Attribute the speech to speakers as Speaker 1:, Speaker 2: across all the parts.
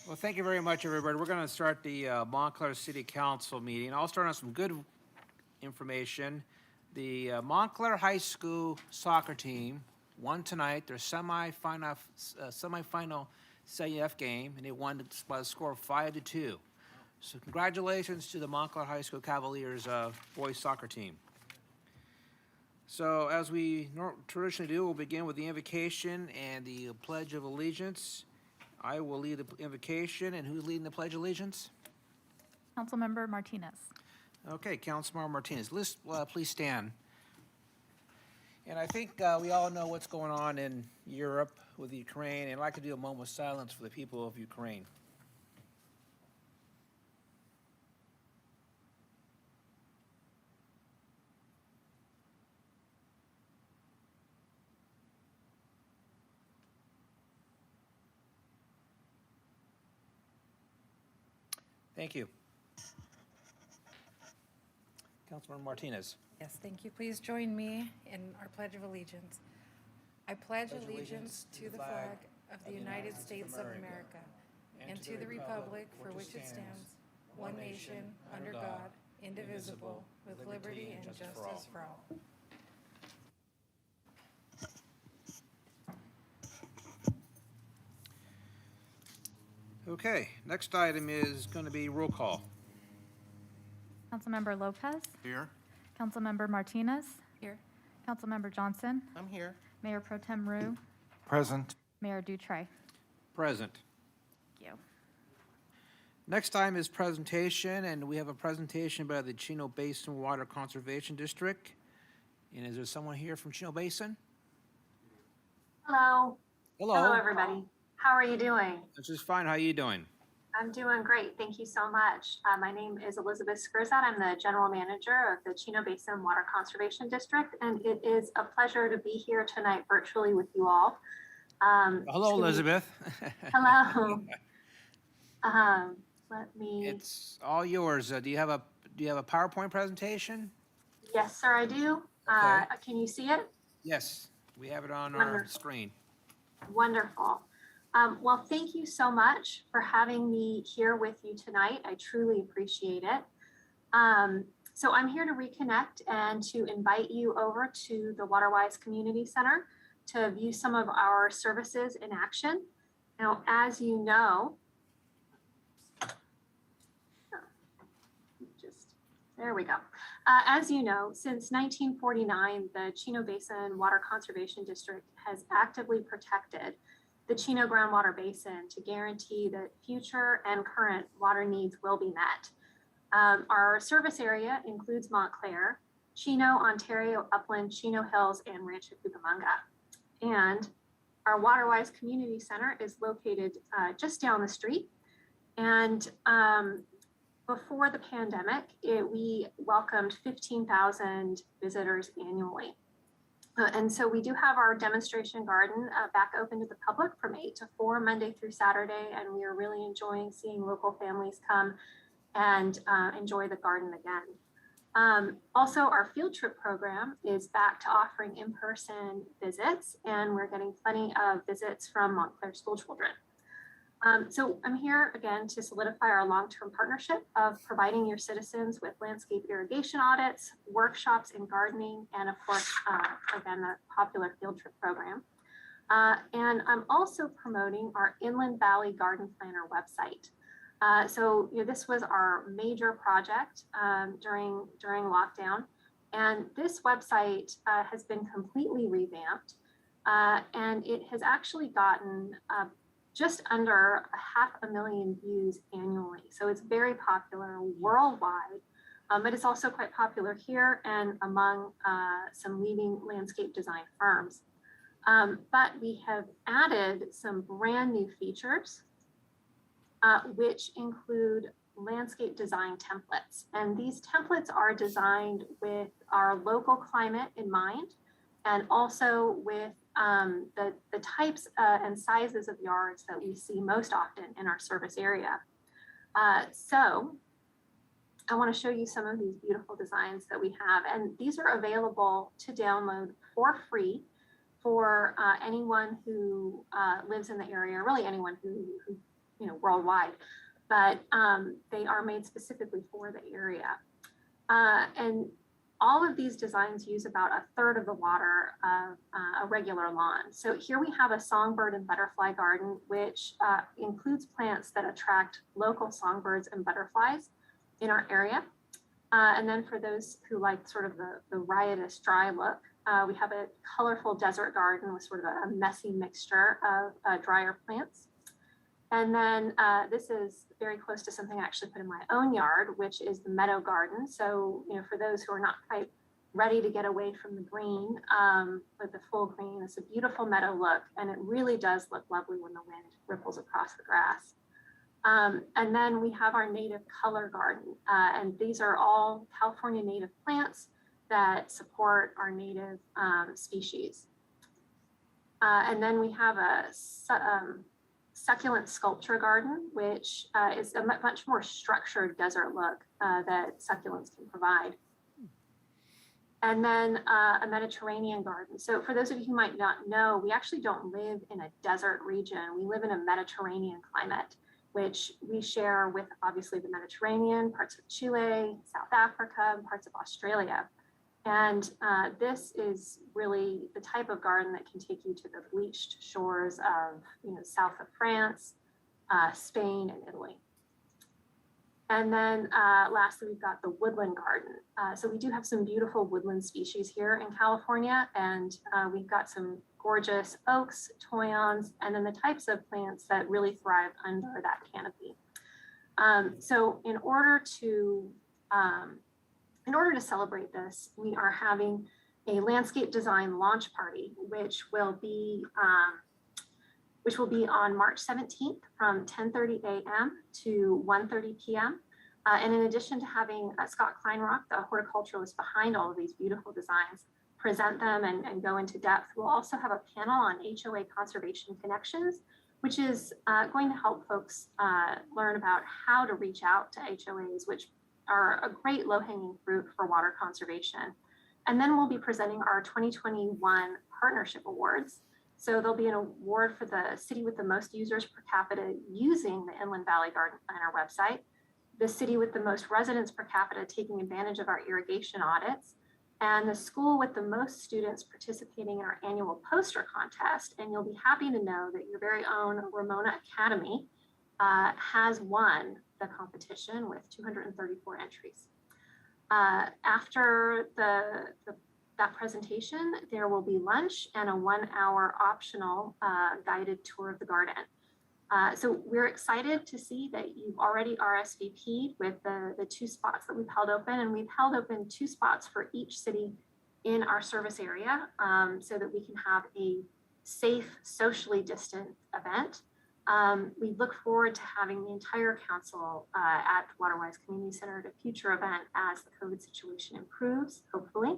Speaker 1: Well, thank you very much, everybody. We're going to start the Montclair City Council meeting. I'll start on some good information. The Montclair High School soccer team won tonight their semifinal CIF game, and they won by a score of 5-2. So congratulations to the Montclair High School Cavaliers boys soccer team. So as we traditionally do, we'll begin with the invocation and the Pledge of Allegiance. I will lead the invocation, and who's leading the Pledge of Allegiance?
Speaker 2: Councilmember Martinez.
Speaker 1: Okay, Councilmember Martinez, please stand. And I think we all know what's going on in Europe with Ukraine, and I'd like to do a moment of silence for the people of Ukraine. Thank you. Councilmember Martinez.
Speaker 3: Yes, thank you. Please join me in our Pledge of Allegiance. I pledge allegiance to the flag of the United States of America and to the republic for which it stands, one nation, under God, indivisible, with liberty and justice for all.
Speaker 1: Okay, next item is going to be roll call.
Speaker 2: Councilmember Lopez.
Speaker 4: Here.
Speaker 2: Councilmember Martinez.
Speaker 3: Here.
Speaker 2: Councilmember Johnson.
Speaker 4: I'm here.
Speaker 2: Mayor Pro Tem Rue.
Speaker 4: Present.
Speaker 2: Mayor Dutray.
Speaker 1: Present.
Speaker 2: Thank you.
Speaker 1: Next item is presentation, and we have a presentation by the Chino Basin Water Conservation District. And is there someone here from Chino Basin?
Speaker 5: Hello.
Speaker 1: Hello.
Speaker 5: Hello, everybody. How are you doing?
Speaker 1: This is fine. How are you doing?
Speaker 5: I'm doing great. Thank you so much. My name is Elizabeth Skurzat. I'm the general manager of the Chino Basin Water Conservation District, and it is a pleasure to be here tonight virtually with you all.
Speaker 1: Hello, Elizabeth.
Speaker 5: Hello. Let me.
Speaker 1: It's all yours. Do you have a PowerPoint presentation?
Speaker 5: Yes, sir, I do.
Speaker 1: Okay.
Speaker 5: Can you see it?
Speaker 1: Yes, we have it on our screen.
Speaker 5: Wonderful. Well, thank you so much for having me here with you tonight. I truly appreciate it. So I'm here to reconnect and to invite you over to the WaterWise Community Center to view some of our services in action. Now, as you know, there we go. As you know, since 1949, the Chino Basin Water Conservation District has actively protected the Chino groundwater basin to guarantee that future and current water needs will be met. Our service area includes Montclair, Chino, Ontario, Upland, Chino Hills, and Rancho Cucamonga. And our WaterWise Community Center is located just down the street. And before the pandemic, we welcomed 15,000 visitors annually. And so we do have our demonstration garden back open to the public from 8 to 4, Monday through Saturday. And we are really enjoying seeing local families come and enjoy the garden again. Also, our field trip program is back to offering in-person visits, and we're getting plenty of visits from Montclair school children. So I'm here again to solidify our long-term partnership of providing your citizens with landscape irrigation audits, workshops in gardening, and of course, again, the popular field trip program. And I'm also promoting our Inland Valley Garden Planner website. So this was our major project during lockdown. And this website has been completely revamped. And it has actually gotten just under 500,000 views annually. So it's very popular worldwide, but it's also quite popular here and among some leading landscape design firms. But we have added some brand new features, which include landscape design templates. And these templates are designed with our local climate in mind, and also with the types and sizes of yards that we see most often in our service area. So I want to show you some of these beautiful designs that we have, and these are available to download for free for anyone who lives in the area, or really anyone who worldwide, but they are made specifically for the area. And all of these designs use about a third of the water of a regular lawn. So here we have a songbird and butterfly garden, which includes plants that attract local songbirds and butterflies in our area. And then for those who like sort of the riotous dry look, we have a colorful desert garden with sort of a messy mixture of drier plants. And then this is very close to something I actually put in my own yard, which is the meadow garden. So, for those who are not quite ready to get away from the green, with the full green, it's a beautiful meadow look, and it really does look lovely when the wind ripples across the grass. And then we have our native color garden, and these are all California native plants that support our native species. And then we have a succulent sculpture garden, which is a much more structured desert look that succulents can provide. And then a Mediterranean garden. So for those of you who might not know, we actually don't live in a desert region. We live in a Mediterranean climate, which we share with obviously the Mediterranean, parts of Chile, South Africa, and parts of Australia. And this is really the type of garden that can take you to the bleached shores of, south of France, Spain, and Italy. And then lastly, we've got the woodland garden. So we do have some beautiful woodland species here in California, and we've got some gorgeous oaks, toyons, and then the types of plants that really thrive under that canopy. So in order to celebrate this, we are having a landscape design launch party, which will be on March 17th from 10:30 a.m. to 1:30 p.m. And in addition to having Scott Kleinrock, the horticulturalist behind all of these beautiful designs, present them and go into depth, we'll also have a panel on HOA conservation connections, which is going to help folks learn about how to reach out to HOAs, which are a great low-hanging fruit for water conservation. And then we'll be presenting our 2021 Partnership Awards. So there'll be an award for the city with the most users per capita using the Inland Valley Garden Planner website, the city with the most residents per capita taking advantage of our irrigation audits, and the school with the most students participating in our annual poster contest. And you'll be happy to know that your very own Ramona Academy has won the competition with 234 entries. After that presentation, there will be lunch and a 1-hour optional guided tour of the garden. So we're excited to see that you've already RSVP'd with the 2 spots that we've held open, and we've held open 2 spots for each city in our service area so that we can have a safe, socially distant event. We look forward to having the entire council at Waterwise Community Center at a future event as the COVID situation improves, hopefully.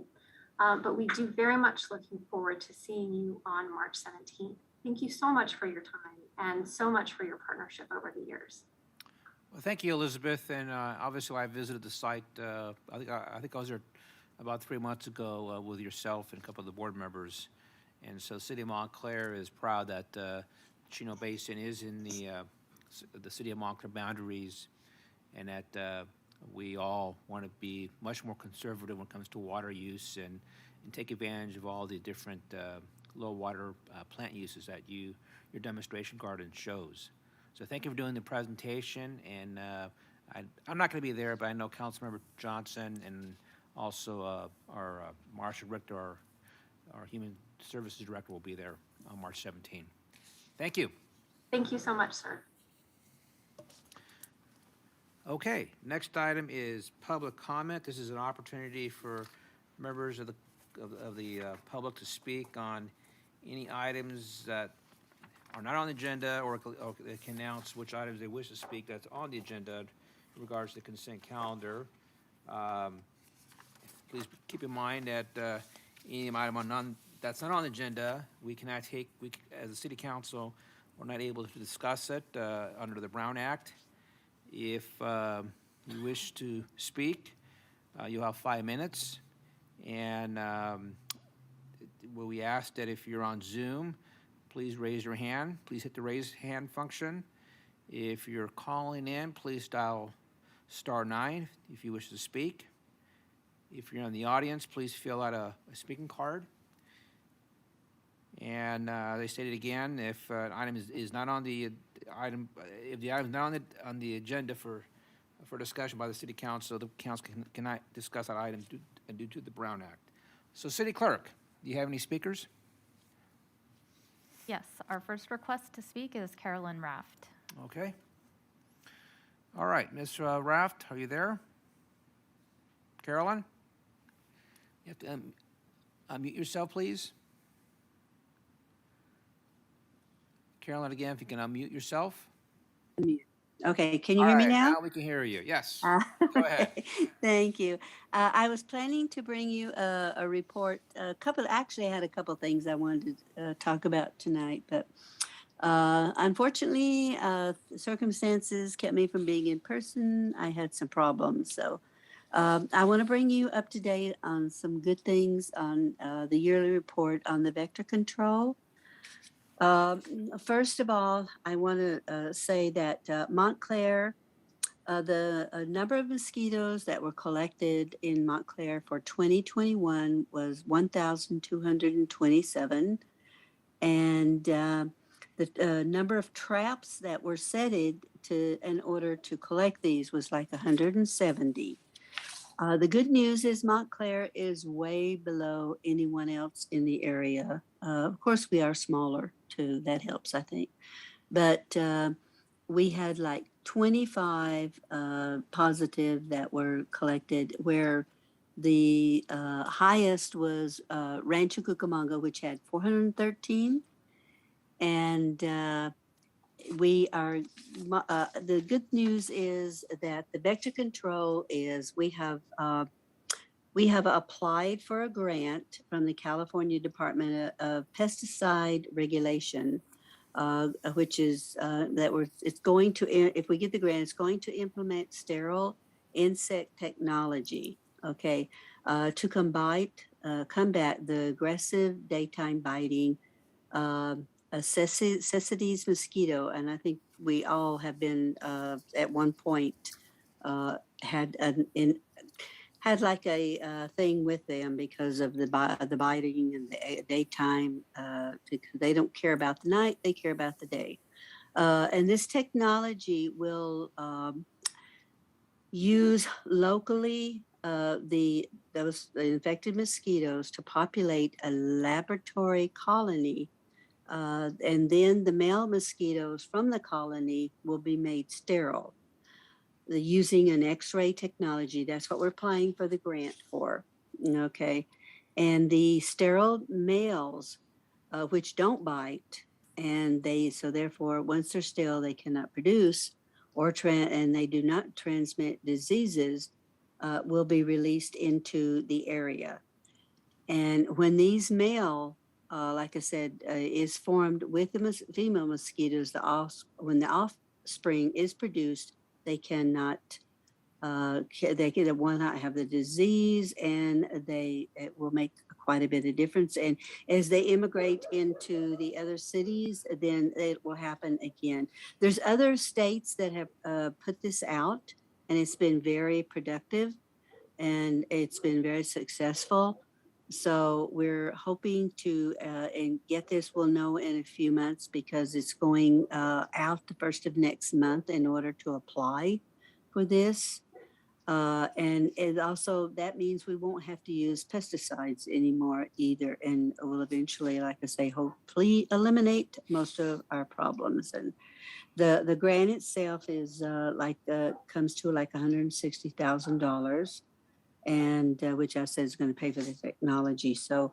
Speaker 5: But we do very much looking forward to seeing you on March 17th. Thank you so much for your time and so much for your partnership over the years.
Speaker 1: Well, thank you, Elizabeth. And obviously, I visited the site. I think I was there about 3 months ago with yourself and a couple of the board members. And so, City of Montclair is proud that Chino Basin is in the City of Montclair boundaries, and that we all want to be much more conservative when it comes to water use and take advantage of all the different low water plant uses that your demonstration garden shows. So thank you for doing the presentation, and I'm not going to be there, but I know Councilmember Johnson and also our Marcia Richter, our Human Services Director, will be there on March 17. Thank you.
Speaker 5: Thank you so much, sir.
Speaker 1: Okay, next item is public comment. This is an opportunity for members of the public to speak on any items that are not on the agenda, or they can announce which items they wish to speak that's on the agenda in regards to the consent calendar. Please keep in mind that any item that's not on the agenda, we cannot take, as a city council, we're not able to discuss it under the Brown Act. If you wish to speak, you'll have 5 minutes. And we ask that if you're on Zoom, please raise your hand. Please hit the raise hand function. If you're calling in, please dial *9 if you wish to speak. If you're in the audience, please fill out a speaking card. And they stated again, if an item is not on the item, if the item is not on the agenda for discussion by the city council, the council cannot discuss that item due to the Brown Act. So, City Clerk, do you have any speakers?
Speaker 2: Yes, our first request to speak is Carolyn Raft.
Speaker 1: Okay. All right, Ms. Raft, are you there? Carolyn? You have to unmute yourself, please. Carolyn, again, if you can unmute yourself.
Speaker 4: Okay, can you hear me
Speaker 1: All right,
Speaker 4: now?
Speaker 1: now we can hear you. Yes.
Speaker 4: Uh,
Speaker 1: Go ahead.
Speaker 4: Thank you. I was planning to bring you a report. Actually, I had a couple things I wanted to talk about tonight, but unfortunately, circumstances kept me from being in person. I had some problems, so I want to bring you up to date on some good things on the yearly report on the vector control. First of all, I want to say that Montclair, the number of mosquitoes that were collected in Montclair for 2021 was 1,227. And the number of traps that were setted in order to collect these was like 170. The good news is Montclair is way below anyone else in the area. Of course, we are smaller too. That helps, I think. But we had like 25 positive that were collected, where the highest was Rancho Cucamonga, which had 413. And the good news is that the vector control is we have applied for a grant from the California Department of Pesticide Regulation, which is it's going to, if we get the grant, it's going to implement sterile insect technology, okay, to combat the aggressive daytime biting Cecites mosquito. And I think we all have been at one point had like a thing with them because of the biting and the daytime. Because they don't care about the night, they care about the day. And this technology will use locally those infected mosquitoes to populate a laboratory colony. And then the male mosquitoes from the colony will be made sterile using an X-ray technology. That's what we're applying for the grant for. Okay. And the sterile males, which don't bite, and so therefore, once they're sterile, they cannot produce and they do not transmit diseases, will be released into the area. And when these male, like I said, is formed with the female mosquitoes, when the offspring is produced, they cannot, will not have the disease, and it will make quite a bit of difference. And as they immigrate into the other cities, then it will happen again. There's other states that have put this out, and it's been very productive, and it's been very successful. So we're hoping to and get this. We'll know in a few months because it's going out the first of next month in order to apply for this. And also that means we won't have to use pesticides anymore either. And we'll eventually, like I say, hopefully eliminate most of our problems. And the grant itself is comes to like $160,000. And which I said is going to pay for the technology. So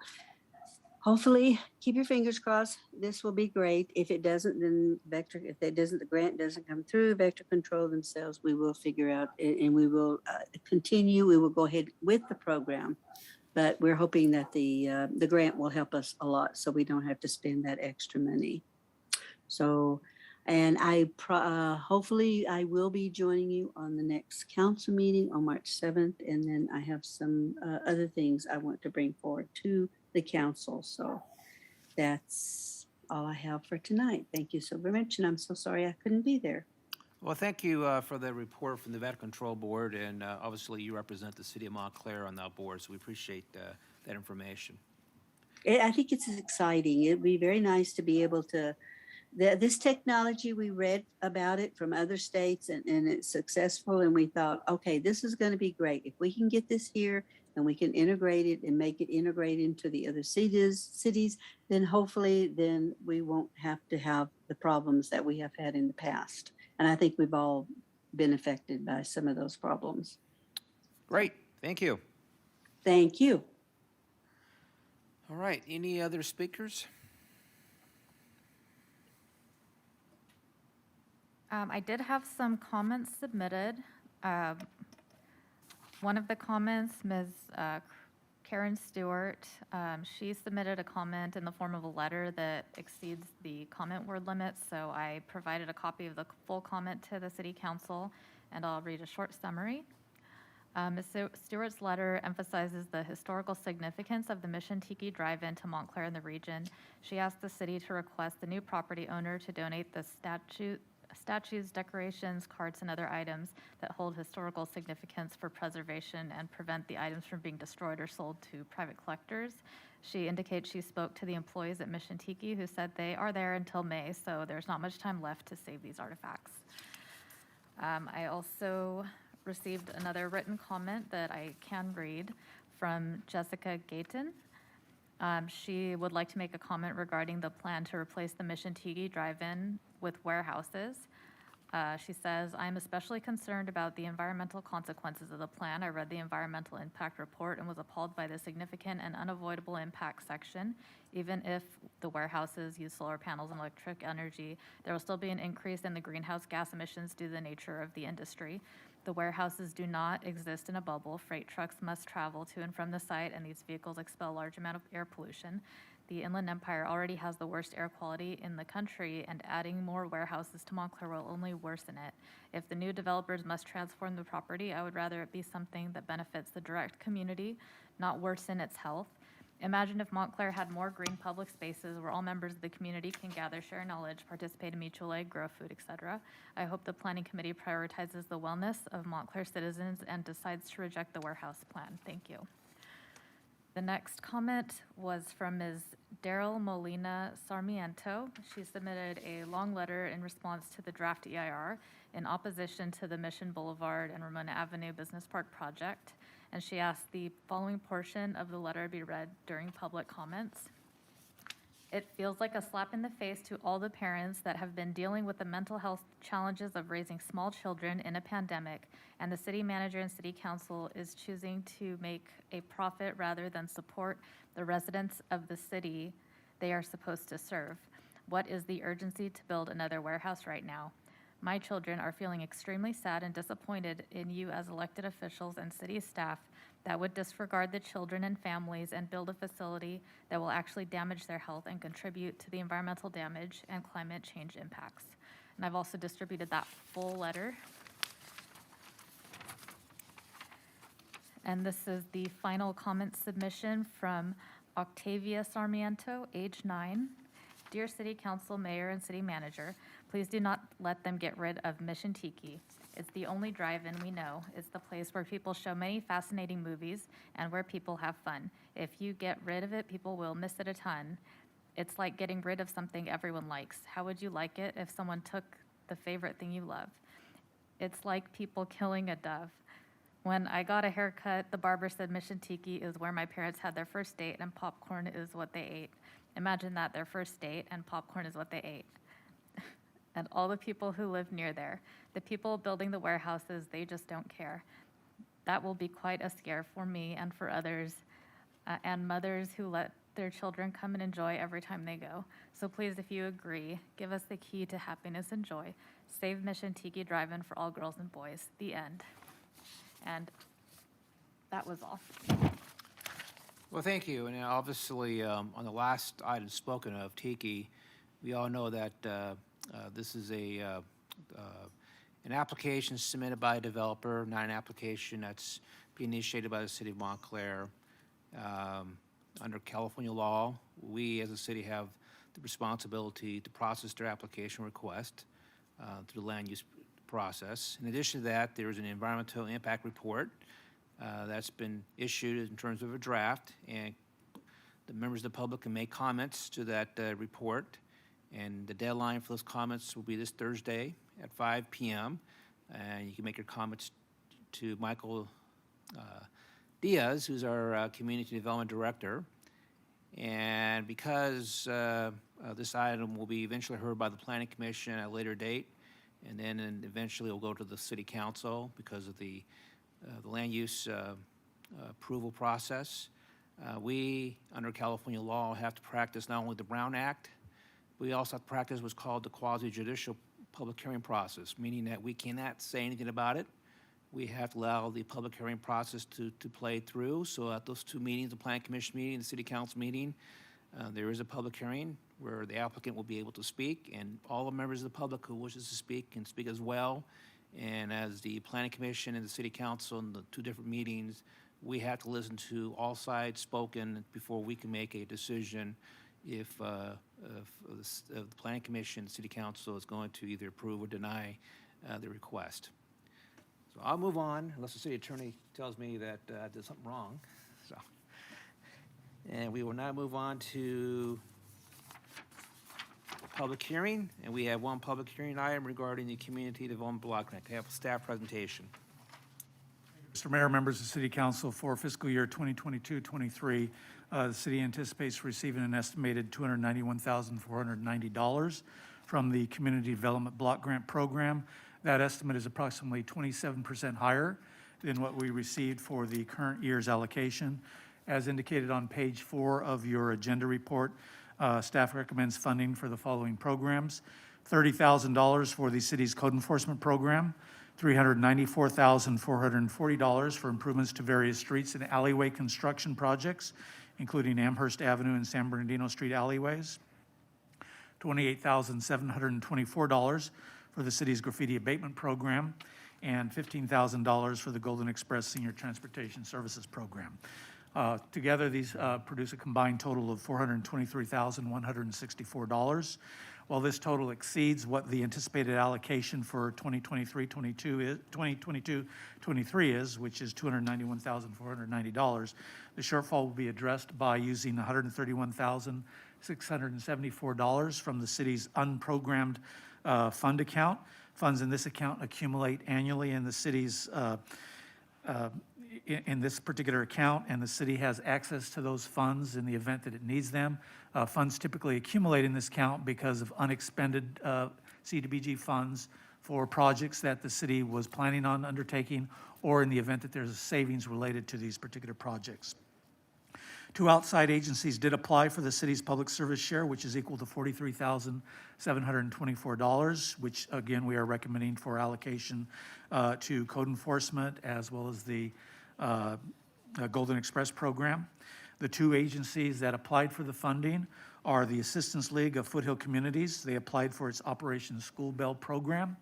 Speaker 4: hopefully, keep your fingers crossed. This will be great. If it doesn't, then the grant doesn't come through, vector control themselves, we will figure out, and we will continue. We will go ahead with the program, but we're hoping that the grant will help us a lot, so we don't have to spend that extra money. So. And hopefully I will be joining you on the next council meeting on March 7th. And then I have some other things I want to bring forward to the council. So that's all I have for tonight. Thank you so very much. And I'm so sorry I couldn't be there.
Speaker 1: Well, thank you for the report from the Vet Control Board, and obviously you represent the city of Montclair on that board, so we appreciate that information.
Speaker 4: I think it's exciting. It'd be very nice to be able to, this technology, we read about it from other states and it's successful. And we thought, okay, this is going to be great. If we can get this here and we can integrate it and make it integrate into the other cities, then hopefully then we won't have to have the problems that we have had in the past. And I think we've all been affected by some of those problems.
Speaker 1: Great, thank you.
Speaker 4: Thank you.
Speaker 1: All right, any other speakers?
Speaker 2: I did have some comments submitted. One of the comments, Ms. Karen Stewart, she submitted a comment in the form of a letter that exceeds the comment word limit, so I provided a copy of the full comment to the City Council, and I'll read a short summary. Ms. Stewart's letter emphasizes the historical significance of the Mission Tiki Drive-In to Montclair and the region. She asked the city to request the new property owner to donate the statues, decorations, cards, and other items that hold historical significance for preservation and prevent the items from being destroyed or sold to private collectors. She indicates she spoke to the employees at Mission Tiki who said they are there until May, so there's not much time left to save these artifacts. I also received another written comment that I can read from Jessica Gayton. She would like to make a comment regarding the plan to replace the Mission Tiki Drive-In with warehouses. She says, I'm especially concerned about the environmental consequences of the plan. I read the environmental impact report and was appalled by the significant and unavoidable impact section. Even if the warehouses use solar panels and electric energy, there will still be an increase in the greenhouse gas emissions due to the nature of the industry. The warehouses do not exist in a bubble. Freight trucks must travel to and from the site, and these vehicles expel a large amount of air pollution. The Inland Empire already has the worst air quality in the country, and adding more warehouses to Montclair will only worsen it. If the new developers must transform the property, I would rather it be something that benefits the direct community, not worsen its health. Imagine if Montclair had more green public spaces where all members of the community can gather, share knowledge, participate in mutual aid, grow food, etc. I hope the Planning Committee prioritizes the wellness of Montclair citizens and decides to reject the warehouse plan. Thank you. The next comment was from Ms. Daryl Molina Sarmiento. She submitted a long letter in response to the draft EIR in opposition to the Mission Boulevard and Ramona Avenue Business Park project, and she asked the following portion of the letter be read during public comments. It feels like a slap in the face to all the parents that have been dealing with the mental health challenges of raising small children in a pandemic, and the city manager and city council is choosing to make a profit rather than support the residents of the city they are supposed to serve. What is the urgency to build another warehouse right now? My children are feeling extremely sad and disappointed in you as elected officials and city staff that would disregard the children and families and build a facility that will actually damage their health and contribute to the environmental damage and climate change impacts. And I've also distributed that full letter. And this is the final comment submission from Octavia Sarmiento, age 9. Dear City Council, Mayor, and City Manager, please do not let them get rid of Mission Tiki. It's the only drive-in we know. It's the place where people show many fascinating movies and where people have fun. If you get rid of it, people will miss it a ton. It's like getting rid of something everyone likes. How would you like it if someone took the favorite thing you love? It's like people killing a dove. When I got a haircut, the barber said Mission Tiki is where my parents had their first date and popcorn is what they ate. Imagine that, their first date and popcorn is what they ate. And all the people who live near there, the people building the warehouses, they just don't care. That will be quite a scare for me and for others, and mothers who let their children come and enjoy every time they go. So please, if you agree, give us the key to happiness and joy. Save Mission Tiki Drive-In for all girls and boys. The end. And that was all.
Speaker 1: Well, thank you. And obviously, on the last item spoken of, Tiki, we all know that this is an application submitted by a developer, not an application that's being initiated by the city of Montclair. Under California law, we as a city have the responsibility to process their application request through the land use process. In addition to that, there is an environmental impact report that's been issued in terms of a draft, and the members of the public can make comments to that report. And the deadline for those comments will be this Thursday at 5 p.m. And you can make your comments to Michael Diaz, who's our Community Development Director. And because this item will be eventually heard by the Planning Commission at a later date, and then eventually it will go to the City Council because of the land use approval process. We, under California law, have to practice not only the Brown Act, we also have to practice what's called the quasi-judicial public hearing process, meaning that we cannot say anything about it. We have to allow the public hearing process to play through. So at those two meetings, the Planning Commission meeting and the City Council meeting, there is a public hearing where the applicant will be able to speak, and all the members of the public who wishes to speak can speak as well. And as the Planning Commission and the City Council in the two different meetings, we have to listen to all sides spoken before we can make a decision if the Planning Commission and City Council is going to either approve or deny the request. So I'll move on, unless the city attorney tells me that I did something wrong. So, and we will now move on to public hearing, and we have one public hearing item regarding the Community Development Block Grant. I have a staff presentation.
Speaker 6: Mr. Mayor, members of the City Council, for fiscal year 2022-23, the city anticipates receiving an estimated $291,490 from the Community Development Block Grant Program. That estimate is approximately 27% higher than what we received for the current year's allocation. As indicated on page 4 of your agenda report, staff recommends funding for the following programs: $30,000 for the city's code enforcement program, $394,440 for improvements to various streets and alleyway construction projects, including Amherst Avenue and San Bernardino Street alleyways, $28,724 for the city's graffiti abatement program, and $15,000 for the Golden Express Senior Transportation Services Program. Together, these produce a combined total of $423,164. While this total exceeds what the anticipated allocation for 2022-23 is, which is $291,490, the shortfall will be addressed by using $131,674 from the city's unprogrammed fund account. Funds in this account accumulate annually in the city's in this particular account, and the city has access to those funds in the event that it needs them. Funds typically accumulate in this account because of unexpended CDBG funds for projects that the city was planning on undertaking, or in the event that there's savings related to these particular projects. Two outside agencies did apply for the city's public service share, which is equal to $43,724, which again, we are recommending for allocation to code enforcement as well as the Golden Express program. The two agencies that applied for the funding are the Assistance League of Foothill Communities. They applied for its Operation School Bell program.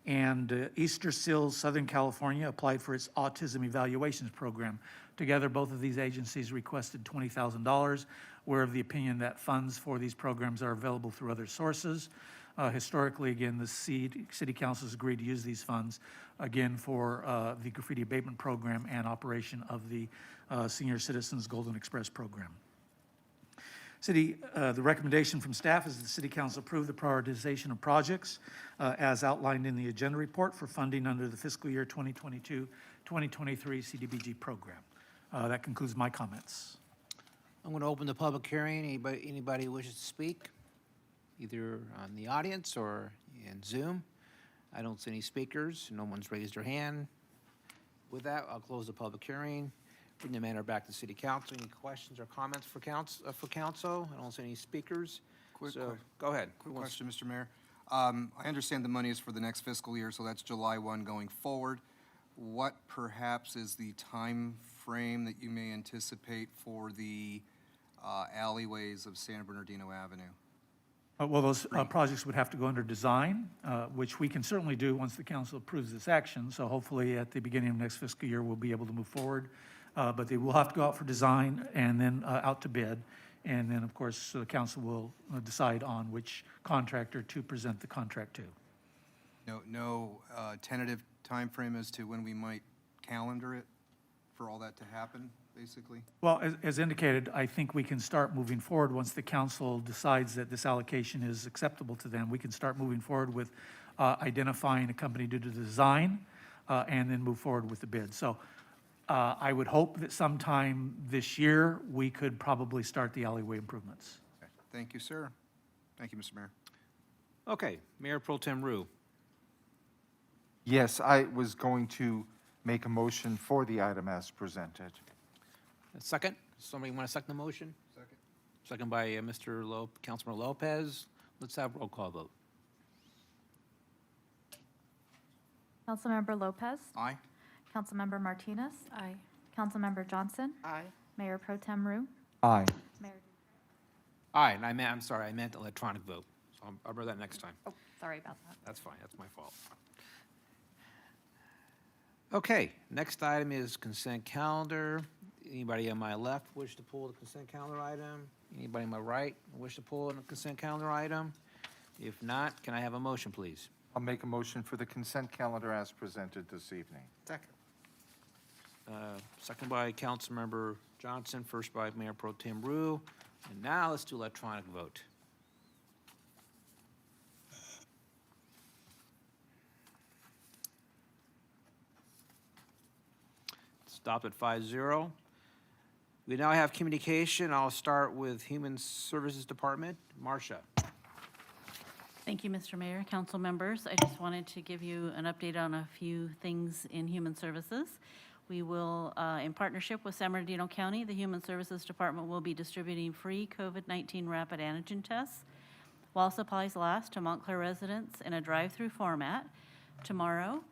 Speaker 6: And Easter Seals Southern California applied for its Autism Evaluations program. Together, both of these agencies requested $20,000. We're of the opinion that funds for these programs are available through other sources. Historically, again, the City Council has agreed to use these funds, again, for the graffiti abatement program and operation of the Senior Citizens Golden Express program. The recommendation from staff is that the City Council approve the prioritization of projects as outlined in the agenda report for funding under the fiscal year 2022-2023 CDBG program. That concludes my comments.
Speaker 1: I'm going to open the public hearing. Anybody who wishes to speak, either on the audience or in Zoom? I don't see any speakers. No one's raised their hand. With that, I'll close the public hearing. Bring the matter back to City Council. Any questions or comments for council? I don't see any speakers. Go ahead.
Speaker 7: Quick question, Mr. Mayor. I understand the money is for the next fiscal year, so that's July 1 going forward. What perhaps is the time frame that you may anticipate for the alleyways of San Bernardino Avenue?
Speaker 6: Well, those projects would have to go under design, which we can certainly do once the council approves this action. So hopefully at the beginning of next fiscal year, we'll be able to move forward. But they will have to go out for design and then out to bid. And then, of course, the council will decide on which contractor to present the contract to.
Speaker 7: No tentative timeframe as to when we might calendar it for all that to happen, basically?
Speaker 6: Well, as indicated, I think we can start moving forward once the council decides that this allocation is acceptable to them. We can start moving forward with identifying a company to do the design and then move forward with the bid. So I would hope that sometime this year, we could probably start the alleyway improvements.
Speaker 7: Okay. Thank you, sir. Thank you, Mr. Mayor.
Speaker 1: Okay, Mayor Pro Tem Rue.
Speaker 8: Yes, I was going to make a motion for the item as presented.
Speaker 1: A second? Somebody want to second the motion?
Speaker 7: Second.
Speaker 1: Second by Councilman Lopez. Let's have roll call vote.
Speaker 2: Councilmember Lopez,
Speaker 7: Aye.
Speaker 2: Councilmember Martinez,
Speaker 3: Aye.
Speaker 2: Councilmember Johnson,
Speaker 3: Aye.
Speaker 2: Mayor Pro Tem Rue,
Speaker 8: Aye.
Speaker 2: Mayor.
Speaker 1: Aye, and I'm sorry, I meant electronic vote. So I'll remember that next time.
Speaker 2: Oh, sorry about that.
Speaker 1: That's fine, that's my fault. Okay, next item is consent calendar. Anybody on my left wish to pull the consent calendar item? Anybody on my right wish to pull a consent calendar item? If not, can I have a motion, please?
Speaker 8: I'll make a motion for the consent calendar as presented this evening.
Speaker 7: Second.
Speaker 1: Second by Councilmember Johnson, first by Mayor Pro Tem Rue. And now let's do electronic vote. Stop at 5-0. We now have communication. I'll start with Human Services Department. Marcia.
Speaker 9: Thank you, Mr. Mayor, council members. I just wanted to give you an update on a few things in Human Services. We will, in partnership with San Bernardino County, the Human Services Department will be distributing free COVID-19 rapid antigen tests while supplies last to Montclair residents in a drive-through format tomorrow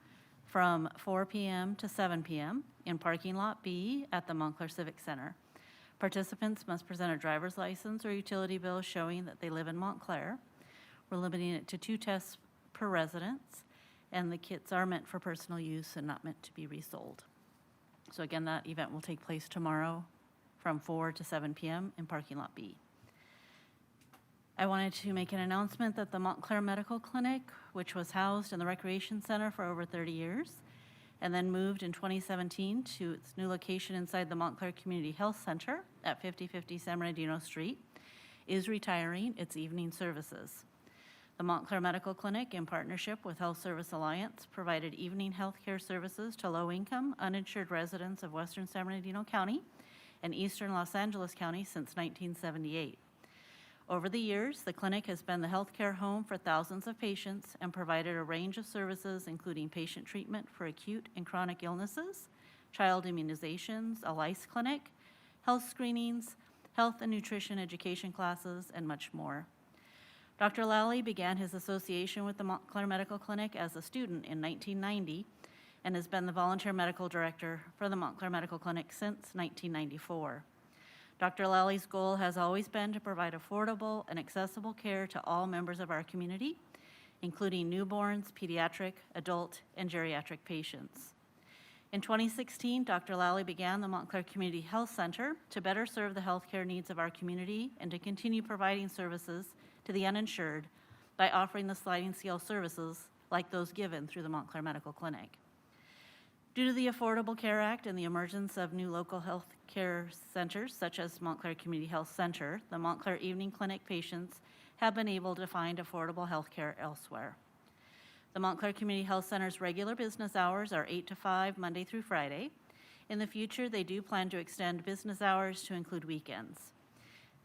Speaker 9: from 4 p.m. to 7 p.m. in parking lot B at the Montclair Civic Center. Participants must present a driver's license or utility bill showing that they live in Montclair. We're limiting it to 2 tests per residence, and the kits are meant for personal use and not meant to be resold. So again, that event will take place tomorrow from 4 to 7 p.m. in parking lot B. I wanted to make an announcement that the Montclair Medical Clinic, which was housed in the Recreation Center for over 30 years, and then moved in 2017 to its new location inside the Montclair Community Health Center at 5050 San Bernardino Street, is retiring its evening services. The Montclair Medical Clinic, in partnership with Health Service Alliance, provided evening health care services to low-income, uninsured residents of Western San Bernardino County and Eastern Los Angeles County since 1978. Over the years, the clinic has been the healthcare home for thousands of patients and provided a range of services, including patient treatment for acute and chronic illnesses, child immunizations, a lice clinic, health screenings, health and nutrition education classes, and much more. Dr. Lally began his association with the Montclair Medical Clinic as a student in 1990 and has been the volunteer medical director for the Montclair Medical Clinic since 1994. Dr. Lally's goal has always been to provide affordable and accessible care to all members of our community, including newborns, pediatric, adult, and geriatric patients. In 2016, Dr. Lally began the Montclair Community Health Center to better serve the healthcare needs of our community and to continue providing services to the uninsured by offering the sliding scale services like those given through the Montclair Medical Clinic. Due to the Affordable Care Act and the emergence of new local health care centers, such as Montclair Community Health Center, the Montclair Evening Clinic patients have been able to find affordable health care elsewhere. The Montclair Community Health Center's regular business hours are 8 to 5, Monday through Friday. In the future, they do plan to extend business hours to include weekends.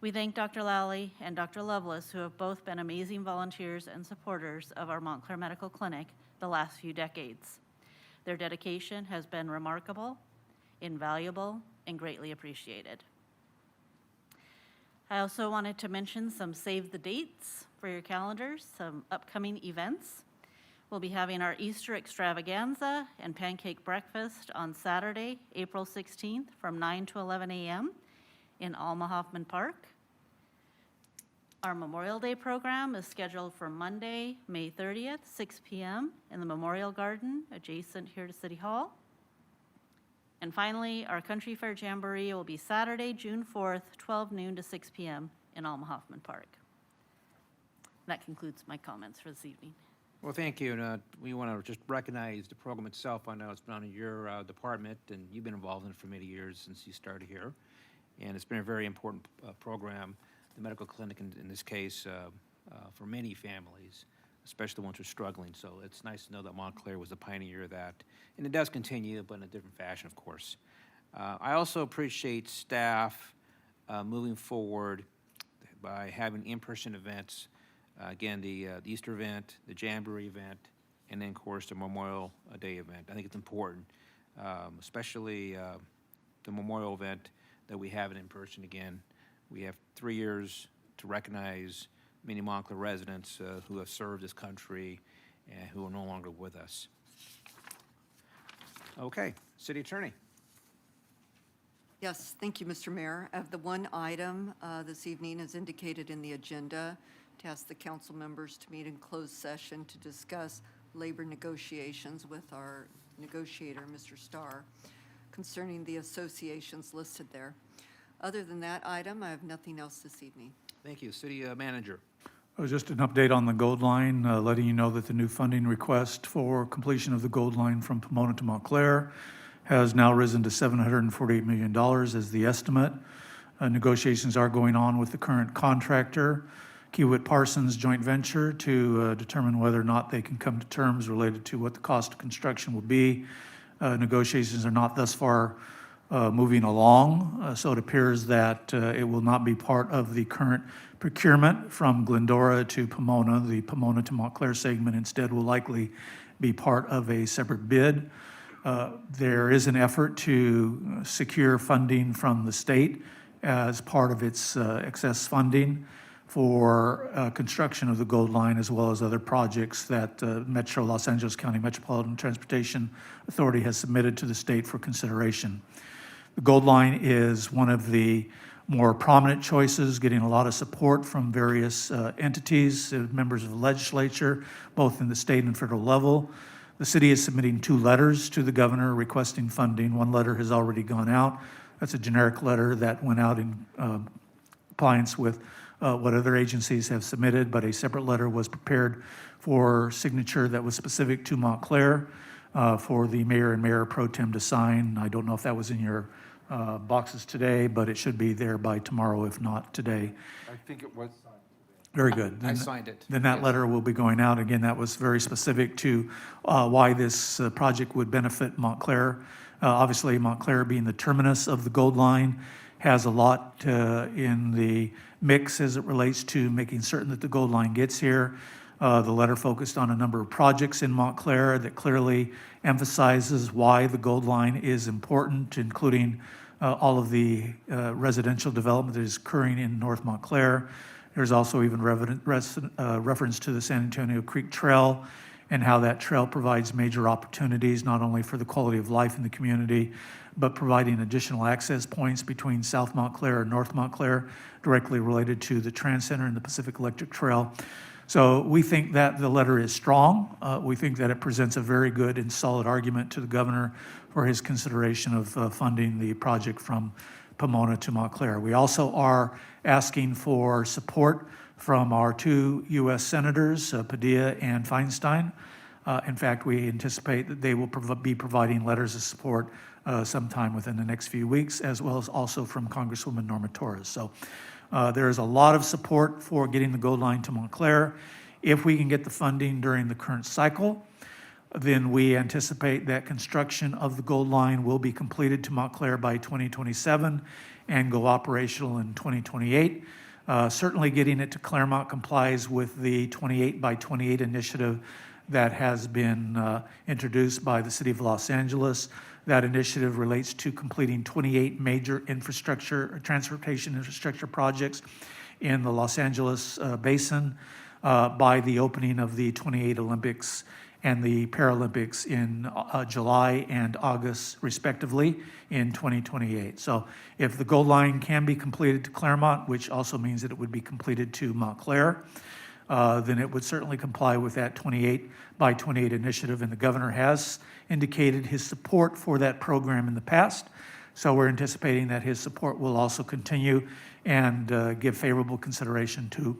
Speaker 9: We thank Dr. Lally and Dr. Lovelace, who have both been amazing volunteers and supporters of our Montclair Medical Clinic the last few decades. Their dedication has been remarkable, invaluable, and greatly appreciated. I also wanted to mention some save the dates for your calendars, some upcoming events. We'll be having our Easter extravaganza and pancake breakfast on Saturday, April 16th from 9 to 11 a.m. in Alma Hoffman Park. Our Memorial Day program is scheduled for Monday, May 30th, 6 p.m. in the Memorial Garden adjacent here to City Hall. And finally, our Country Fair Jamboree will be Saturday, June 4th, 12 noon to 6 p.m. in Alma Hoffman Park. That concludes my comments for this evening.
Speaker 1: Well, thank you. And we want to just recognize the program itself. I know it's been on your department, and you've been involved in it for many years since you started here. And it's been a very important program, the medical clinic in this case, for many families, especially the ones who are struggling. So it's nice to know that Montclair was a pioneer of that. And it does continue, but in a different fashion, of course. I also appreciate staff moving forward by having in-person events. Again, the Easter event, the Jamboree event, and then, of course, the Memorial Day event. I think it's important, especially the Memorial event, that we have it in person again. We have 3 years to recognize many Montclair residents who have served this country and who are no longer with us. Okay, City Attorney.
Speaker 10: Yes, thank you, Mr. Mayor. I have the one item this evening as indicated in the agenda to ask the council members to meet in closed session to discuss labor negotiations with our negotiator, Mr. Starr, concerning the associations listed there. Other than that item, I have nothing else this evening.
Speaker 1: Thank you. City Manager.
Speaker 6: Just an update on the Gold Line, letting you know that the new funding request for completion of the Gold Line from Pomona to Montclair has now risen to $748 million as the estimate. Negotiations are going on with the current contractor, Kiewit Parsons joint venture, to determine whether or not they can come to terms related to what the cost of construction will be. Negotiations are not thus far moving along, so it appears that it will not be part of the current procurement from Glendora to Pomona. The Pomona to Montclair segment instead will likely be part of a separate bid. There is an effort to secure funding from the state as part of its excess funding for construction of the Gold Line, as well as other projects that Metro Los Angeles County Metropolitan Transportation Authority has submitted to the state for consideration. The Gold Line is one of the more prominent choices, getting a lot of support from various entities, members of the legislature, both in the state and federal level. The city is submitting 2 letters to the governor requesting funding. One letter has already gone out. That's a generic letter that went out in compliance with what other agencies have submitted, but a separate letter was prepared for signature that was specific to Montclair for the mayor and mayor pro tem to sign. I don't know if that was in your boxes today, but it should be there by tomorrow, if not today.
Speaker 8: I think it was.
Speaker 6: Very good.
Speaker 1: I signed it.
Speaker 6: Then that
Speaker 1: Yes.
Speaker 6: letter will be going out. Again, that was very specific to why this project would benefit Montclair. Obviously, Montclair being the terminus of the Gold Line has a lot in the mix as it relates to making certain that the Gold Line gets here. The letter focused on a number of projects in Montclair that clearly emphasizes why the Gold Line is important, including all of the residential development that is occurring in North Montclair. There's also even reference to the San Antonio Creek Trail and how that trail provides major opportunities, not only for the quality of life in the community, but providing additional access points between South Montclair and North Montclair, directly related to the Trans Center and the Pacific Electric Trail. So we think that the letter is strong. We think that it presents a very good and solid argument to the governor for his consideration of funding the project from Pomona to Montclair. We also are asking for support from our 2 U.S. senators, Padilla and Feinstein. In fact, we anticipate that they will be providing letters of support sometime within the next few weeks, as well as also from Congresswoman Norma Torres. So there is a lot of support for getting the Gold Line to Montclair. If we can get the funding during the current cycle, then we anticipate that construction of the Gold Line will be completed to Montclair by 2027 and go operational in 2028. Certainly getting it to Claremont complies with the 28 by 28 initiative that has been introduced by the City of Los Angeles. That initiative relates to completing 28 major transportation infrastructure projects in the Los Angeles Basin by the opening of the 28 Olympics and the Paralympics in July and August respectively in 2028. So if the Gold Line can be completed to Claremont, which also means that it would be completed to Montclair, then it would certainly comply with that 28 by 28 initiative, and the governor has indicated his support for that program in the past. So we're anticipating that his support will also continue and give favorable consideration to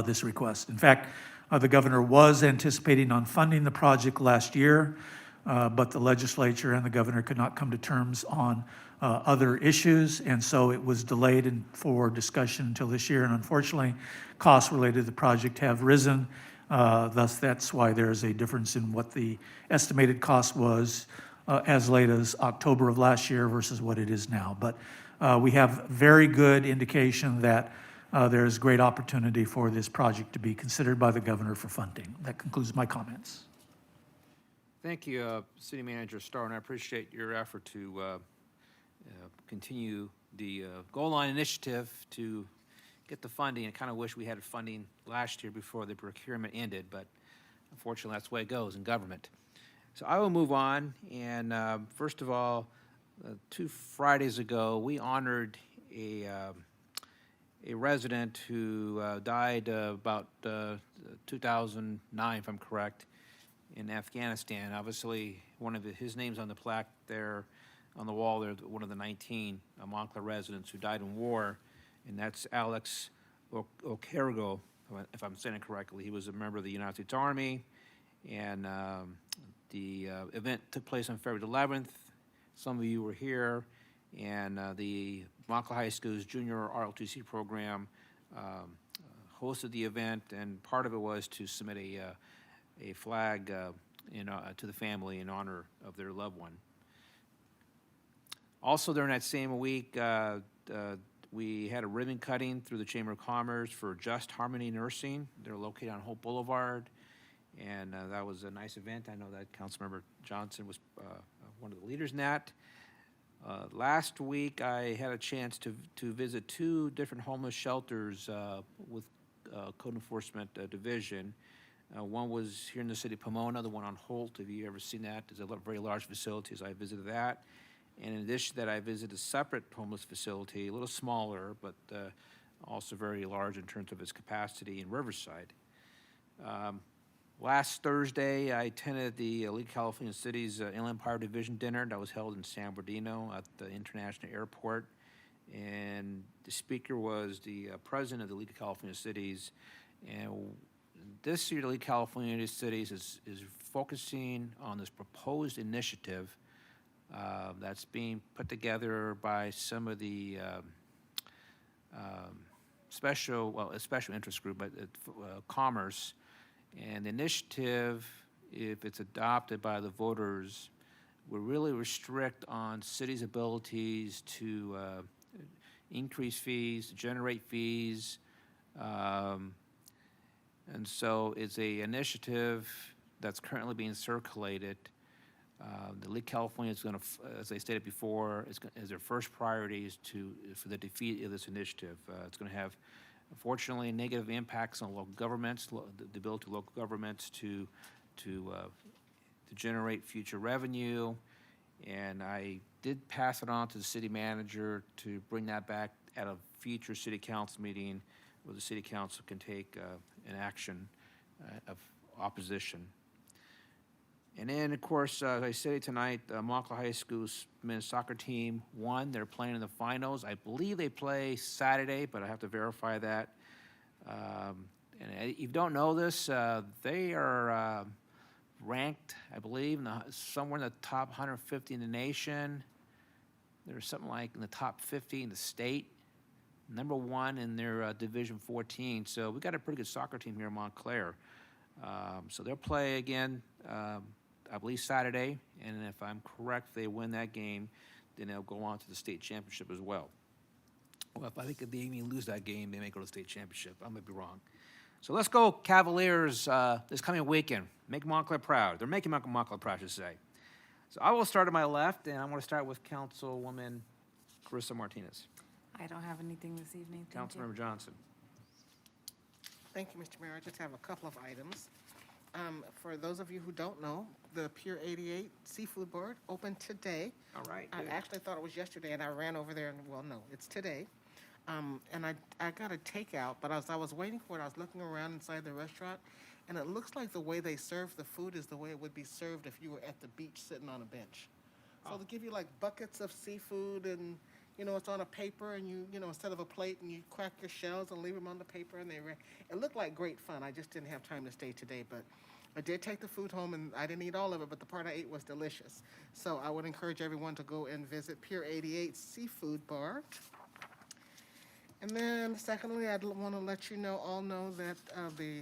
Speaker 6: this request. In fact, The governor was anticipating on funding the project last year, but the legislature and the governor could not come to terms on other issues, and so it was delayed for discussion until this year. And unfortunately, costs related to the project have risen. Thus, that's why there is a difference in what the estimated cost was as late as October of last year versus what it is now. But we have very good indication that there is great opportunity for this project to be considered by the governor for funding. That concludes my comments.
Speaker 1: Thank you, City Manager Starr, and I appreciate your effort to continue the goal line initiative to get the funding. I kind of wish we had funding last year before the procurement ended, but unfortunately, that's the way it goes in government. So I will move on, and first of all, 2 Fridays ago, we honored a resident who died about 2009, if I'm correct, in Afghanistan. Obviously, one of his name's on the plaque there, on the wall there, one of the 19 Montclair residents who died in war, and that's Alex Okergo, if I'm saying it correctly. He was a member of the United States Army, and the event took place on February 11th. Some of you were here, and the Montclair High School's junior ROTC program hosted the event, and part of it was to submit a flag to the family in honor of their loved one. Also during that same week, we had a ribbon cutting through the Chamber of Commerce for Just Harmony Nursing. They're located on Hope Boulevard, and that was a nice event. I know that Councilmember Johnson was one of the leaders in that. Last week, I had a chance to visit 2 different homeless shelters with Code Enforcement Division. One was here in the city of Pomona, the one on Holt. Have you ever seen that? It's a very large facility, so I visited that. And in addition to that, I visited a separate homeless facility, a little smaller, but also very large in terms of its capacity in Riverside. Last Thursday, I attended the League of California Cities Inland Empire Division dinner that was held in San Bernardino at the International Airport. And the speaker was the president of the League of California Cities. And this year, the League of California Cities is focusing on this proposed initiative that's being put together by some of the a special interest group, but Commerce. And the initiative, if it's adopted by the voters, will really restrict on cities' abilities to increase fees, to generate fees. And so it's a initiative that's currently being circulated. The League of California is going to, as I stated before, is their first priority is for the defeat of this initiative. It's going to have, unfortunately, negative impacts on local governments, the ability of local governments to generate future revenue. And I did pass it on to the city manager to bring that back at a future city council meeting where the city council can take an action of opposition. And then, of course, as I said tonight, Montclair High School's men's soccer team won. They're playing in the finals. I believe they play Saturday, but I have to verify that. And if you don't know this, they are ranked, I believe, somewhere in the top 150 in the nation. They're something like in the top 50 in the state. Number 1 in their Division 14. So we got a pretty good soccer team here in Montclair. So they'll play again, I believe Saturday, and if I'm correct, they win that game, then they'll go on to the state championship as well. Well, if I think if they even lose that game, they may go to the state championship. I might be wrong. So let's go Cavaliers this coming weekend. Make Montclair proud. They're making Montclair proud, I should say. So I will start at my left, and I'm going to start with Councilwoman Carissa Martinez.
Speaker 3: I don't have anything this evening. Thank you.
Speaker 1: Councilmember Johnson.
Speaker 11: Thank you, Mr. Mayor. I just have a couple of items. For those of you who don't know, the Pier 88 Seafood Board opened today.
Speaker 1: All right.
Speaker 11: I
Speaker 1: good.
Speaker 11: actually thought it was yesterday, and I ran over there, and well, no, it's today. And I got a takeout, but as I was waiting for it, I was looking around inside the restaurant, and it looks like the way they serve the food is the way it would be served if you were at the beach sitting on a bench. So they'll give you like buckets of seafood and, it's on a paper and instead of a plate, and you crack your shells and leave them on the paper, and it looked like great fun. I just didn't have time to stay today, but I did take the food home, and I didn't eat all of it, but the part I ate was delicious. So I would encourage everyone to go and visit Pier 88 Seafood Bar. And then secondly, I'd want to let you all know that the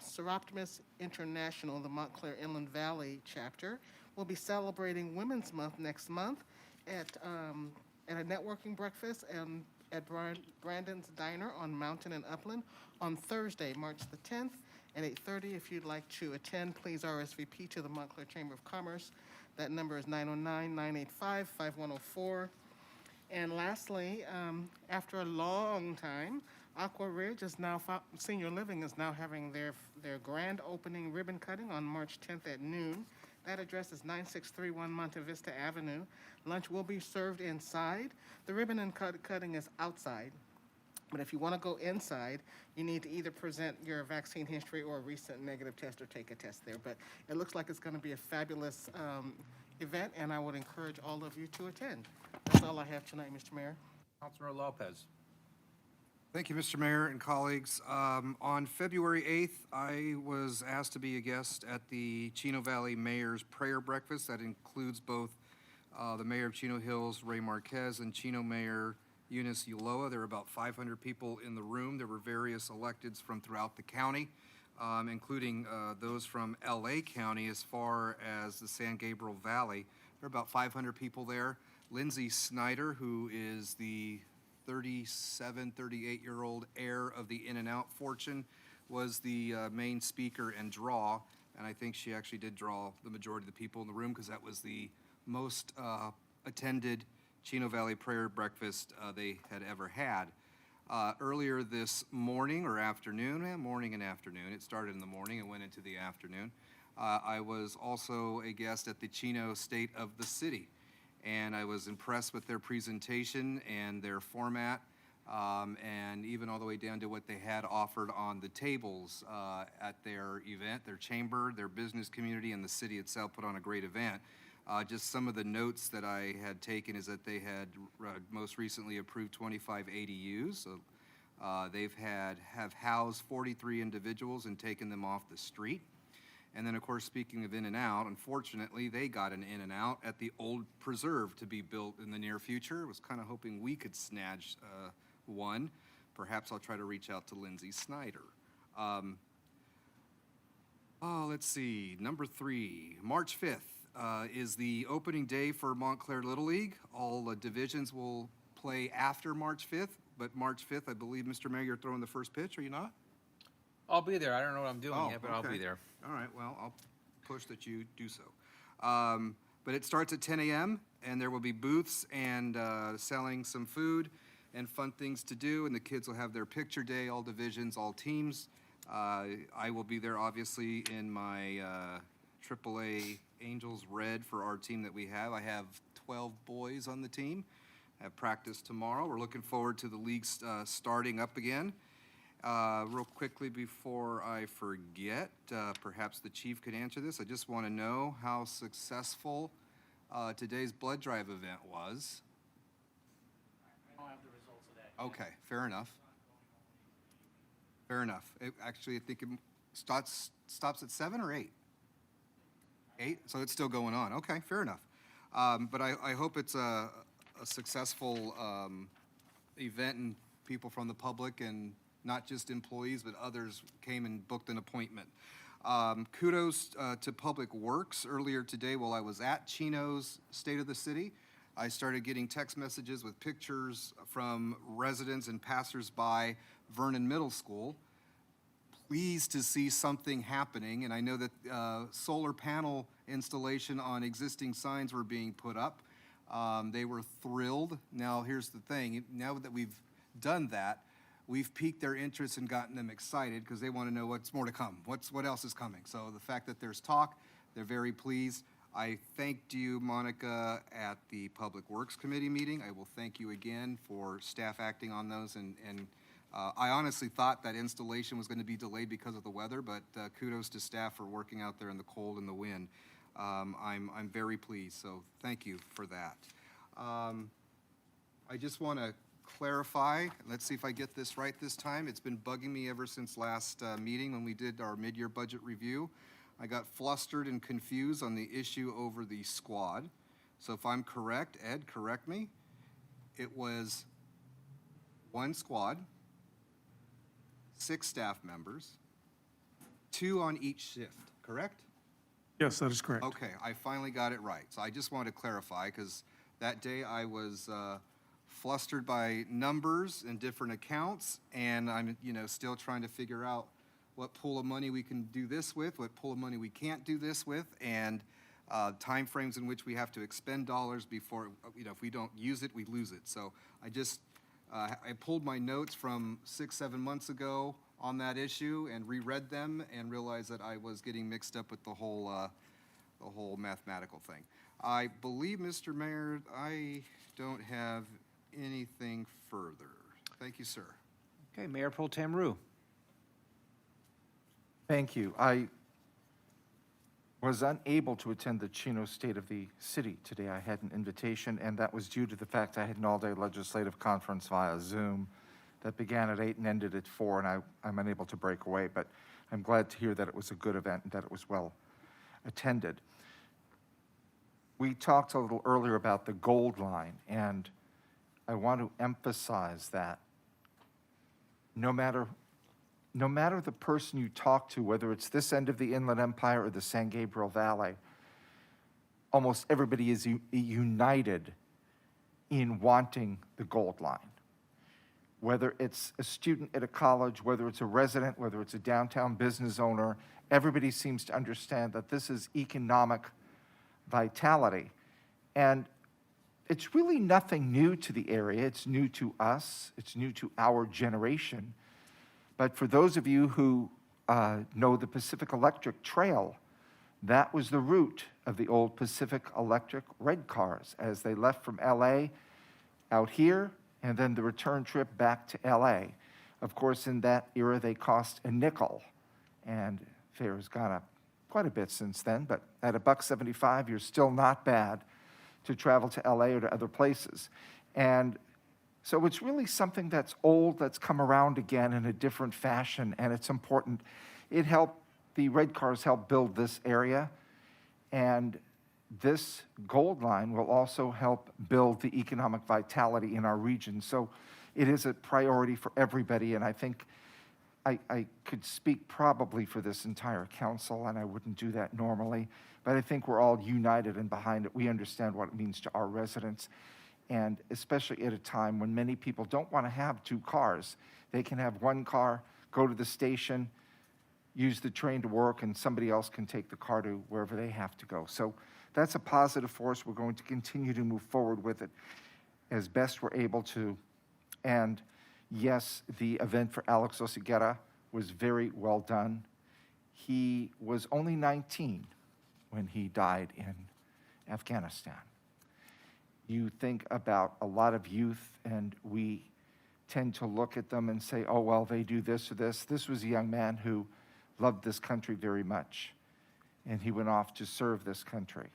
Speaker 11: Seroptimus International, the Montclair Inland Valley chapter, will be celebrating Women's Month next month at a networking breakfast and at Brandon's Diner on Mountain and Upland on Thursday, March the 10th at 8:30. If you'd like to attend, please RSVP to the Montclair Chamber of Commerce. That number is 909-985-5104. And lastly, after a long time, Aqua Ridge is now, Senior Living is now having their grand opening ribbon cutting on March 10th at noon. That address is 9631 Monte Vista Avenue. Lunch will be served inside. The ribbon and cutting is outside. But if you want to go inside, you need to either present your vaccine history or a recent negative test or take a test there. But it looks like it's going to be a fabulous event, and I would encourage all of you to attend. That's all I have tonight, Mr. Mayor.
Speaker 1: Councilmember Lopez.
Speaker 7: Thank you, Mr. Mayor and colleagues. On February 8th, I was asked to be a guest at the Chino Valley Mayor's Prayer Breakfast. That includes both the Mayor of Chino Hills, Ray Marquez, and Chino Mayor Eunice Ulloa. There were about 500 people in the room. There were various electeds from throughout the county, including those from LA County as far as the San Gabriel Valley. There are about 500 people there. Lindsay Snyder, who is the 38-year-old heir of the In-N-Out fortune, was the main speaker and draw, and I think she actually did draw the majority of the people in the room because that was the most attended Chino Valley Prayer Breakfast they had ever had. Earlier this morning or afternoon, morning and afternoon, it started in the morning and went into the afternoon, I was also a guest at the Chino State of the City, and I was impressed with their presentation and their format, and even all the way down to what they had offered on the tables at their event. Their chamber, their business community, and the city itself put on a great event. Just some of the notes that I had taken is that they had most recently approved 25 ADUs. So have housed 43 individuals and taken them off the street. And then, of course, speaking of In-N-Out, unfortunately, they got an In-N-Out at the old preserve to be built in the near future. I was kind of hoping we could snatch one. Perhaps I'll try to reach out to Lindsay Snyder. Let's see, number 3, March 5th is the opening day for Montclair Little League. All divisions will play after March 5th, but March 5th, I believe, Mr. Mayor, you're throwing the first pitch, are you not?
Speaker 1: I'll be there. I don't know what I'm doing yet, but I'll
Speaker 7: okay.
Speaker 1: be there.
Speaker 7: All right, well, I'll push that you do so. But it starts at 10 a.m., and there will be booths and selling some food and fun things to do, and the kids will have their picture day, all divisions, all teams. I will be there, obviously, in my AAA Angels Red for our team that we have. I have 12 boys on the team. I have practice tomorrow. We're looking forward to the league starting up again. Real quickly before I forget, perhaps the chief could answer this. I just want to know how successful today's blood drive event was.
Speaker 6: I don't have the results of that.
Speaker 7: Okay, fair enough. Fair enough. Actually, I think it stops at 7 or 8? 8? So it's still going on. Okay, fair enough. But I hope it's a successful event and people from the public and not just employees, but others came and booked an appointment. Kudos to Public Works. Earlier today, while I was at Chino's State of the City, I started getting text messages with pictures from residents and passersby Vernon Middle School. Pleased to see something happening, and I know that solar panel installation on existing signs were being put up. They were thrilled. Now, here's the thing. Now that we've done that, we've piqued their interest and gotten them excited because they want to know what's more to come, what else is coming. So the fact that there's talk, they're very pleased. I thanked you, Monica, at the Public Works Committee meeting. I will thank you again for staff acting on those. And I honestly thought that installation was going to be delayed because of the weather, but kudos to staff for working out there in the cold and the wind. I'm very pleased, so thank you for that. I just want to clarify, let's see if I get this right this time. It's been bugging me ever since last meeting when we did our mid-year budget review. I got flustered and confused on the issue over the squad. So if I'm correct, Ed, correct me, it was one squad, 6 staff members, 2 on each shift, correct?
Speaker 6: Yes, that is correct.
Speaker 7: Okay, I finally got it right. So I just wanted to clarify, because that day I was flustered by numbers and different accounts, and I'm, still trying to figure out what pool of money we can do this with, what pool of money we can't do this with, and timeframes in which we have to expend dollars before, if we don't use it, we lose it. So I just, I pulled my notes from 6-7 months ago on that issue and reread them and realized that I was getting mixed up with the whole mathematical thing. I believe, Mr. Mayor, I don't have anything further. Thank you, sir.
Speaker 1: Okay, Mayor Pro Tem Rue.
Speaker 8: Thank you. I was unable to attend the Chino State of the City today. I had an invitation, and that was due to the fact I had an all-day legislative conference via Zoom that began at 8 and ended at 4, and I'm unable to break away, but I'm glad to hear that it was a good event and that it was well attended. We talked a little earlier about the gold line, and I want to emphasize that no matter the person you talk to, whether it's this end of the Inland Empire or the San Gabriel Valley, almost everybody is united in wanting the gold line. Whether it's a student at a college, whether it's a resident, whether it's a downtown business owner, everybody seems to understand that this is economic vitality. And it's really nothing new to the area. It's new to us. It's new to our generation. But for those of you who know the Pacific Electric Trail, that was the route of the old Pacific Electric red cars as they left from LA out here, and then the return trip back to LA. Of course, in that era, they cost a nickel, and fares gone up quite a bit since then, but at $1.75, you're still not bad to travel to LA or to other places. And so it's really something that's old, that's come around again in a different fashion, and it's important. The red cars help build this area, and this gold line will also help build the economic vitality in our region. So it is a priority for everybody, and I think I could speak probably for this entire council, and I wouldn't do that normally, but I think we're all united and behind it. We understand what it means to our residents, and especially at a time when many people don't want to have 2 cars. They can have 1 car, go to the station, use the train to work, and somebody else can take the car to wherever they have to go. So that's a positive force. We're going to continue to move forward with it as best we're able to. And yes, the event for Alex Oseguera was very well done. He was only 19 when he died in Afghanistan. You think about a lot of youth, and we tend to look at them and say, oh, well, they do this or this. This was a young man who loved this country very much, and he went off to serve this country.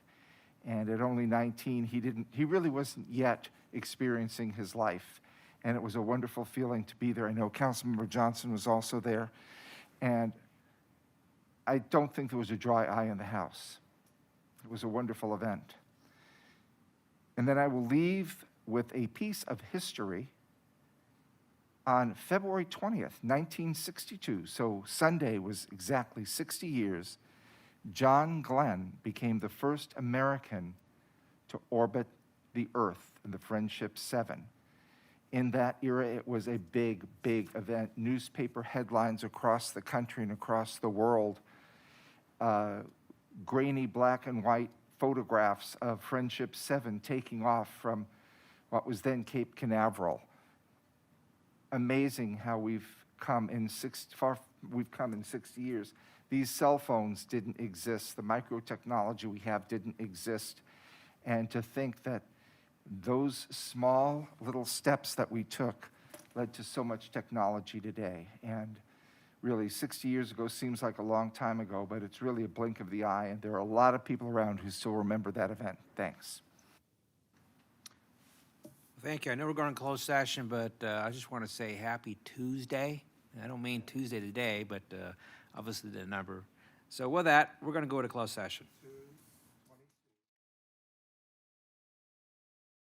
Speaker 8: And at only 19, he really wasn't yet experiencing his life. And it was a wonderful feeling to be there. I know Councilmember Johnson was also there. And I don't think there was a dry eye in the House. It was a wonderful event. And then I will leave with a piece of history. On February 20th, 1962, so Sunday was exactly 60 years, John Glenn became the first American to orbit the Earth in the Friendship 7. In that era, it was a big, big event. Newspaper headlines across the country and across the world, grainy black and white photographs of Friendship 7 taking off from what was then Cape Canaveral. Amazing how we've come in 60 years. These cell phones didn't exist. The microtechnology we have didn't exist. And to think that those small little steps that we took led to so much technology today. And really, 60 years ago seems like a long time ago, but it's really a blink of the eye, and there are a lot of people around who still remember that event. Thanks.
Speaker 1: Thank you. I know we're going to close session, but I just want to say happy Tuesday. I don't mean Tuesday today, but obviously the number. So with that, we're going to go to closed session.